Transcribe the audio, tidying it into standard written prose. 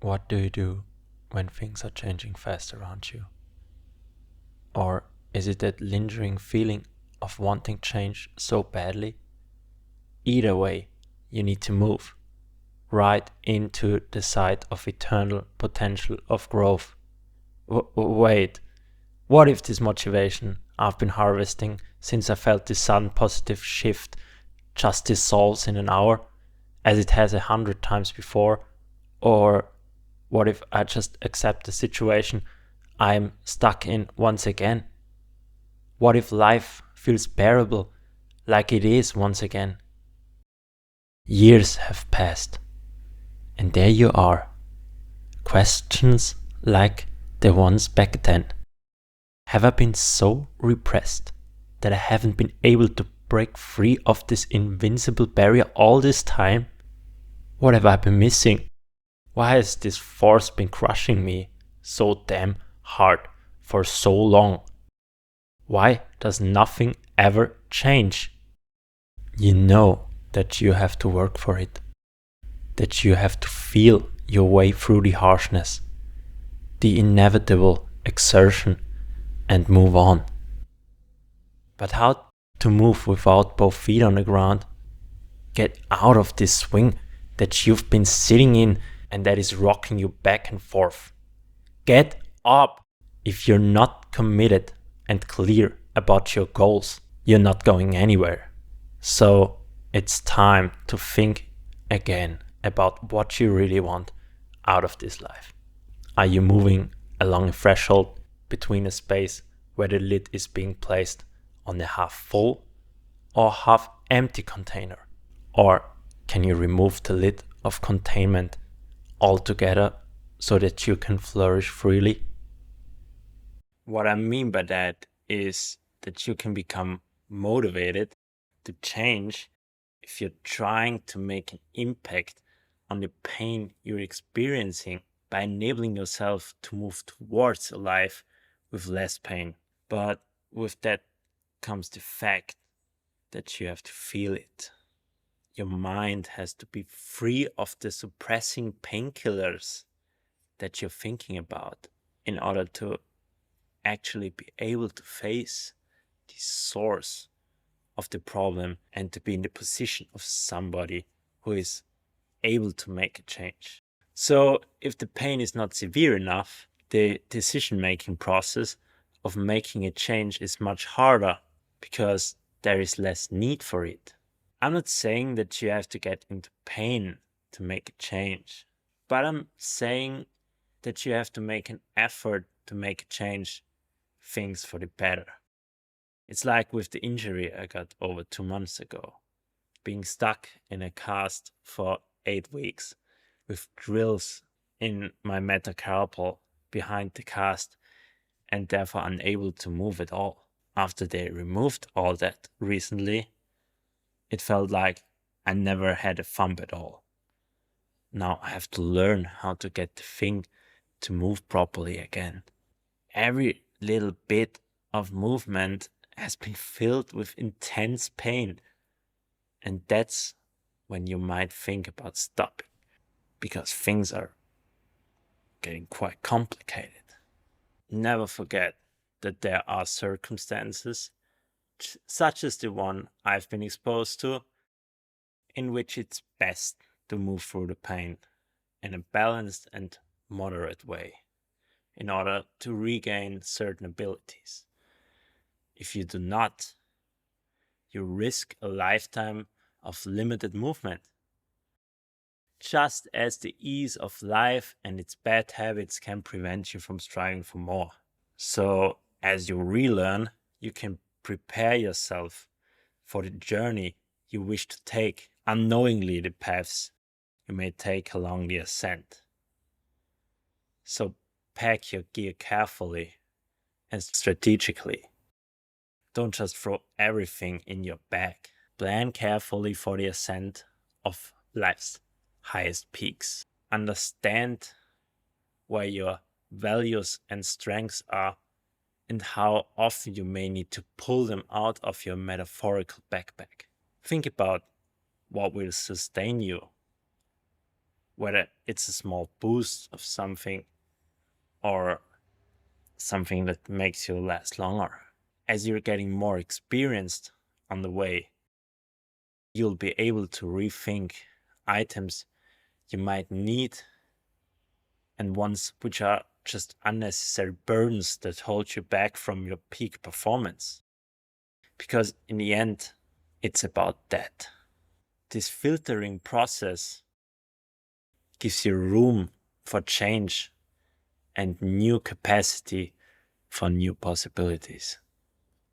What do you do when things are changing fast around you? Or is it that lingering feeling of wanting change so badly? Either way, you need to move right into the side of eternal potential of growth. Wait, what if this motivation I've been harvesting since I felt this sudden positive shift just dissolves in an hour, as it has 100 times before? Or what if I just accept the situation I'm stuck in once again? What if life feels bearable like it is once again? Years have passed, and there you are. Questions like the ones back then. Have I been so repressed that I haven't been able to break free of this invincible barrier all this time? What have I been missing? Why has this force been crushing me so damn hard for so long? Why does nothing ever change? You know that you have to work for it, that you have to feel your way through the harshness, the inevitable exertion, and move on. But how to move without both feet on the ground? Get out of this swing that you've been sitting in and that is rocking you back and forth. Get up! If you're not committed and clear about your goals, you're not going anywhere. So it's time to think again about what you really want out of this life. Are you moving along a threshold between a space where the lid is being placed on a half full or half empty container? Or can you remove the lid of containment altogether so that you can flourish freely? What I mean by that is that you can become motivated to change if you're trying to make an impact on the pain you're experiencing by enabling yourself to move towards a life with less pain. But with that comes the fact that you have to feel it. Your mind has to be free of the suppressing painkillers that you're thinking about in order to actually be able to face the source of the problem and to be in the position of somebody who is able to make a change. So if the pain is not severe enough, the decision-making process of making a change is much harder because there is less need for it. I'm not saying that you have to get into pain to make a change, but I'm saying that you have to make an effort to make a change things for the better. It's like with the injury I got over 2 months ago, being stuck in a cast for 8 weeks with drills in my metacarpal behind the cast and therefore unable to move at all. After they removed all that recently, it felt like I never had a thumb at all. Now I have to learn how to get the thing to move properly again. Every little bit of movement has been filled with intense pain. And that's when you might think about stopping, because things are getting quite complicated. Never forget that there are circumstances, such as the one I've been exposed to, in which it's best to move through the pain in a balanced and moderate way in order to regain certain abilities. If you do not, you risk a lifetime of limited movement. Just as the ease of life and its bad habits can prevent you from striving for more. So, as you relearn, you can prepare yourself for the journey you wish to take, unknowingly the paths you may take along the ascent. So, pack your gear carefully and strategically. Don't just throw everything in your bag. Plan carefully for the ascent of life's highest peaks. Understand where your values and strengths are and how often you may need to pull them out of your metaphorical backpack. Think about what will sustain you whether it's a small boost of something or something that makes you last longer. As you're getting more experienced on the way, you'll be able to rethink items you might need and ones which are just unnecessary burdens that hold you back from your peak performance. Because in the end, it's about that. This filtering process gives you room for change and new capacity for new possibilities.